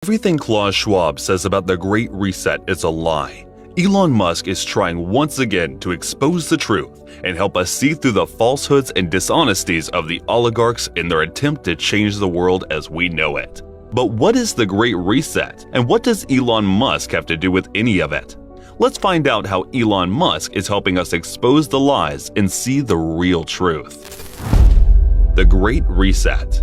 Everything Klaus Schwab says about the Great Reset is a lie. Elon Musk is trying once again to expose the truth and help us see through the falsehoods and dishonesties of the oligarchs in their attempt to change the world as we know it. But what is the Great Reset, and what does Elon Musk have to do with any of it? Let's find out how Elon Musk is helping us expose the lies and see the real truth. The Great Reset.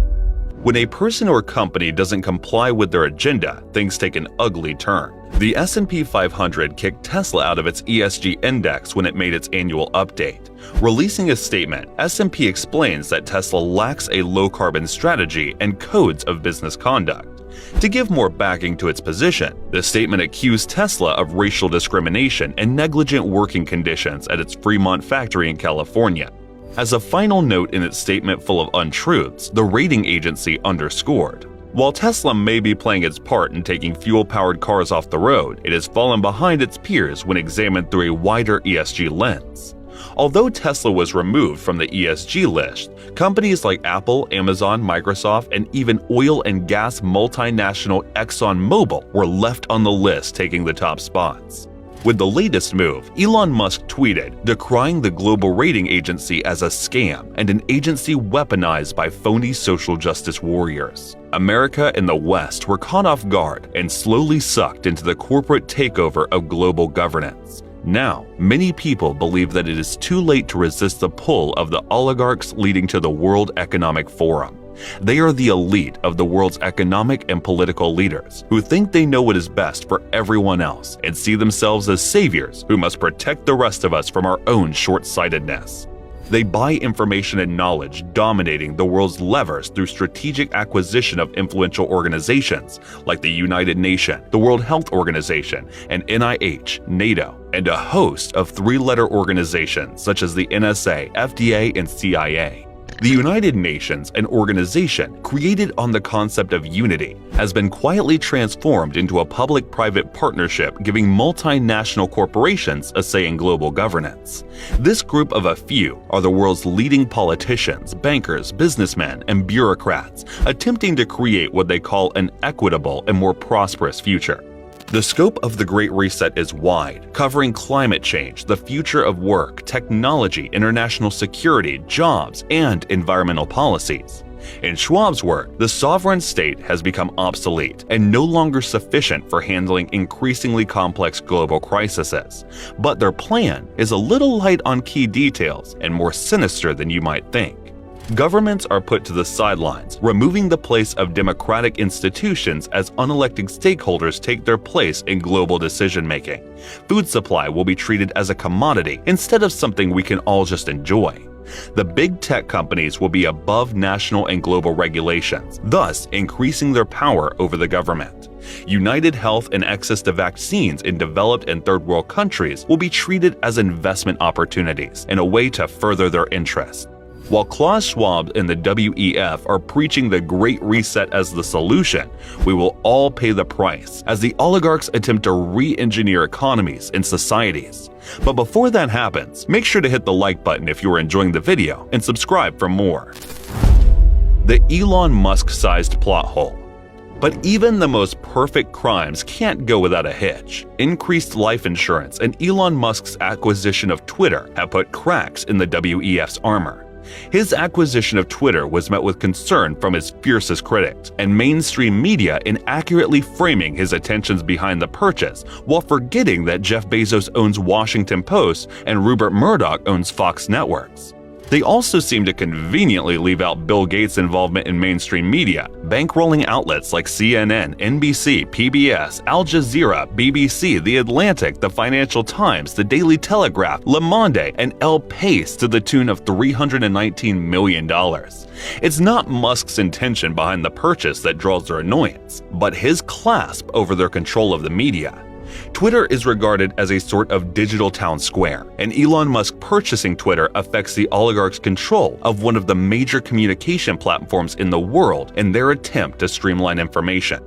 When a person or company doesn't comply with their agenda, things take an ugly turn. The S&P 500 kicked Tesla out of its ESG index when it made its annual update. Releasing a statement, S&P explains that Tesla lacks a low-carbon strategy and codes of business conduct. To give more backing to its position, the statement accused Tesla of racial discrimination and negligent working conditions at its Fremont factory in California. As a final note in its statement full of untruths, the rating agency underscored, while Tesla may be playing its part in taking fuel-powered cars off the road, it has fallen behind its peers when examined through a wider ESG lens. Although Tesla was removed from the ESG list, companies like Apple, Amazon, Microsoft, and even oil and gas multinational ExxonMobil were left on the list, taking the top spots. With the latest move, Elon Musk tweeted, decrying the global rating agency as a scam and an agency weaponized by phony social justice warriors. America and the West were caught off guard and slowly sucked into the corporate takeover of global governance. Now, many people believe that it is too late to resist the pull of the oligarchs leading to the World Economic Forum. They are the elite of the world's economic and political leaders who think they know what is best for everyone else and see themselves as saviors who must protect the rest of us from our own short-sightedness. They buy information and knowledge, dominating the world's levers through strategic acquisition of influential organizations like the United Nations, the World Health Organization, and NIH, NATO, and a host of three-letter organizations such as the NSA, FDA, and CIA. The United Nations, an organization created on the concept of unity, has been quietly transformed into a public-private partnership giving multinational corporations a say in global governance. This group of a few are the world's leading politicians, bankers, businessmen, and bureaucrats, attempting to create what they call an equitable and more prosperous future. The scope of the Great Reset is wide, covering climate change, the future of work, technology, international security, jobs, and environmental policies. In Schwab's work, the sovereign state has become obsolete and no longer sufficient for handling increasingly complex global crises. But their plan is a little light on key details and more sinister than you might think. Governments are put to the sidelines, removing the place of democratic institutions as unelected stakeholders take their place in global decision-making. Food supply will be treated as a commodity instead of something we can all just enjoy. The big tech companies will be above national and global regulations, thus increasing their power over the government. United health and access to vaccines in developed and third world countries will be treated as investment opportunities and a way to further their interests. While Klaus Schwab and the WEF are preaching the Great Reset as the solution, we will all pay the price as the oligarchs attempt to re-engineer economies and societies. But before that happens, make sure to hit the like button if you are enjoying the video and subscribe for more. The Elon Musk-sized plot hole. But even the most perfect crimes can't go without a hitch. Increased life insurance and Elon Musk's acquisition of Twitter have put cracks in the WEF's armor. His acquisition of Twitter was met with concern from his fiercest critics, and mainstream media inaccurately framing his intentions behind the purchase, while forgetting that Jeff Bezos owns Washington Post and Rupert Murdoch owns Fox Networks. They also seem to conveniently leave out Bill Gates' involvement in mainstream media, bankrolling outlets like CNN, NBC, PBS, Al Jazeera, BBC, The Atlantic, The Financial Times, The Daily Telegraph, Le Monde, and El País to the tune of $319 million. It's not Musk's intention behind the purchase that draws their annoyance, but his clasp over their control of the media. Twitter is regarded as a sort of digital town square, and Elon Musk purchasing Twitter affects the oligarchs' control of one of the major communication platforms in the world in their attempt to streamline information.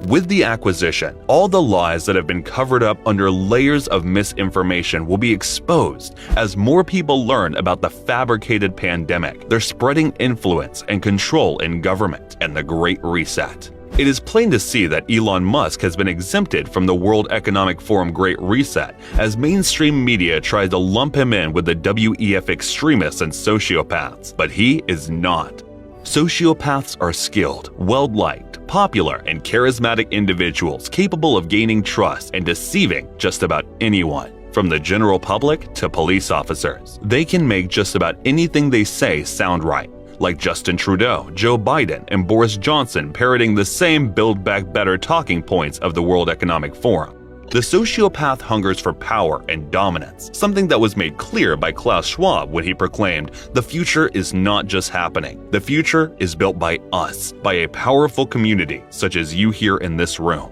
With the acquisition, all the lies that have been covered up under layers of misinformation will be exposed as more people learn about the fabricated pandemic, their spreading influence and control in government, and the Great Reset. It is plain to see that Elon Musk has been exempted from the World Economic Forum Great Reset, as mainstream media tried to lump him in with the WEF extremists and sociopaths, but he is not. Sociopaths are skilled, well-liked, popular, and charismatic individuals capable of gaining trust and deceiving just about anyone. From the general public to police officers, they can make just about anything they say sound right. Like Justin Trudeau, Joe Biden, and Boris Johnson parroting the same Build Back Better talking points of the World Economic Forum. The sociopath hungers for power and dominance, something that was made clear by Klaus Schwab when he proclaimed, "The future is not just happening. The future is built by us, by a powerful community such as you here in this room."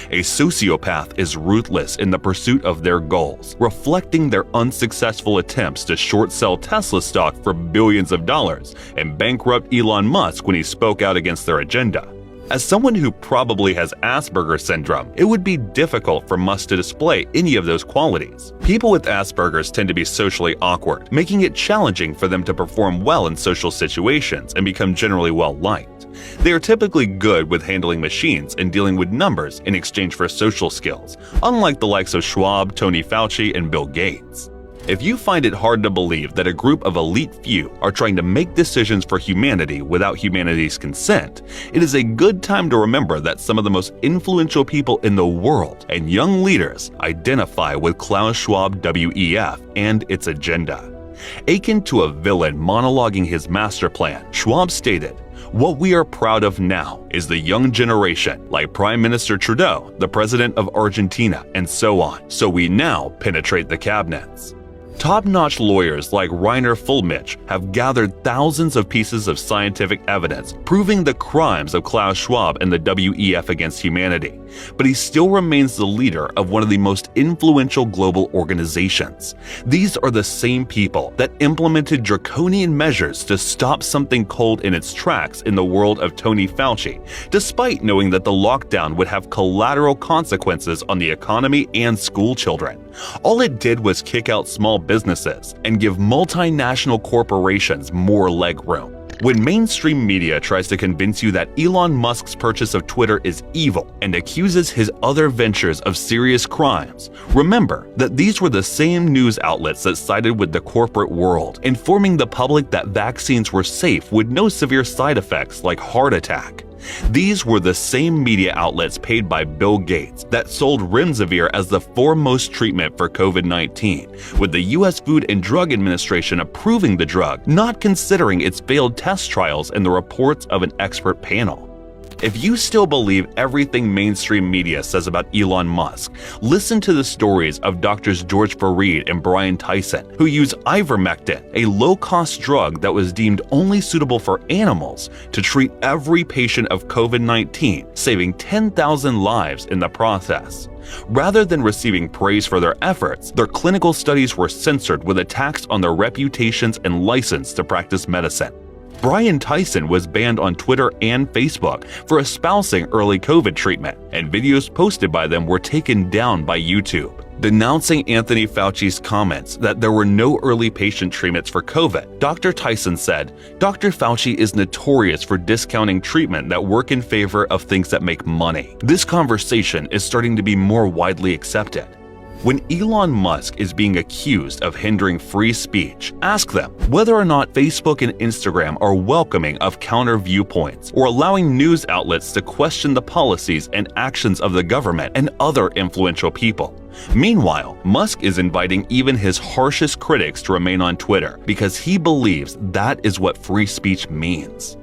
A sociopath is ruthless in the pursuit of their goals, reflecting their unsuccessful attempts to short-sell Tesla stock for billions of dollars and bankrupt Elon Musk when he spoke out against their agenda. As someone who probably has Asperger's syndrome, it would be difficult for Musk to display any of those qualities. People with Asperger's tend to be socially awkward, making it challenging for them to perform well in social situations and become generally well-liked. They are typically good with handling machines and dealing with numbers in exchange for social skills, unlike the likes of Schwab, Tony Fauci, and Bill Gates. If you find it hard to believe that a group of elite few are trying to make decisions for humanity without humanity's consent, it is a good time to remember that some of the most influential people in the world and young leaders identify with Klaus Schwab WEF and its agenda. Akin to a villain monologuing his master plan, Schwab stated, "What we are proud of now is the young generation, like Prime Minister Trudeau, the President of Argentina, and so on, so we now penetrate the cabinets." Top-notch lawyers like Rainer Fulmich have gathered thousands of pieces of scientific evidence proving the crimes of Klaus Schwab and the WEF against humanity, but he still remains the leader of one of the most influential global organizations. These are the same people that implemented draconian measures to stop something cold in its tracks in the world of Tony Fauci, despite knowing that the lockdown would have collateral consequences on the economy and school children. All it did was kick out small businesses and give multinational corporations more legroom. When mainstream media tries to convince you that Elon Musk's purchase of Twitter is evil and accuses his other ventures of serious crimes, remember that these were the same news outlets that sided with the corporate world, informing the public that vaccines were safe with no severe side effects like heart attack. These were the same media outlets paid by Bill Gates that sold Remdesivir as the foremost treatment for COVID-19, with the U.S. Food and Drug Administration approving the drug, not considering its failed test trials and the reports of an expert panel. If you still believe everything mainstream media says about Elon Musk, listen to the stories of Drs. George Fareed and Brian Tyson, who use ivermectin, a low-cost drug that was deemed only suitable for animals, to treat every patient of COVID-19, saving 10,000 lives in the process. Rather than receiving praise for their efforts, their clinical studies were censored with attacks on their reputations and license to practice medicine. Brian Tyson was banned on Twitter and Facebook for espousing early COVID treatment, and videos posted by them were taken down by YouTube. Denouncing Anthony Fauci's comments that there were no early patient treatments for COVID, Dr. Tyson said, "Dr. Fauci is notorious for discounting treatment that work in favor of things that make money. This conversation is starting to be more widely accepted." When Elon Musk is being accused of hindering free speech, ask them whether or not Facebook and Instagram are welcoming of counter viewpoints or allowing news outlets to question the policies and actions of the government and other influential people. Meanwhile, Musk is inviting even his harshest critics to remain on Twitter because he believes that is what free speech means.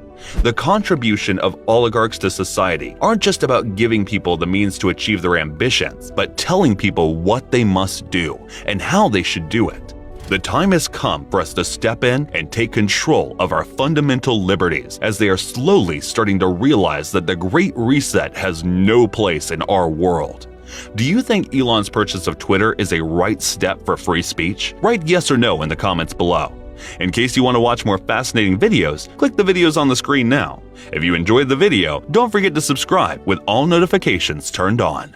The contribution of oligarchs to society aren't just about giving people the means to achieve their ambitions, but telling people what they must do and how they should do it. The time has come for us to step in and take control of our fundamental liberties as they are slowly starting to realize that the Great Reset has no place in our world. Do you think Elon's purchase of Twitter is a right step for free speech? Write yes or no in the comments below. In case you want to watch more fascinating videos, click the videos on the screen now. If you enjoyed the video, don't forget to subscribe with all notifications turned on.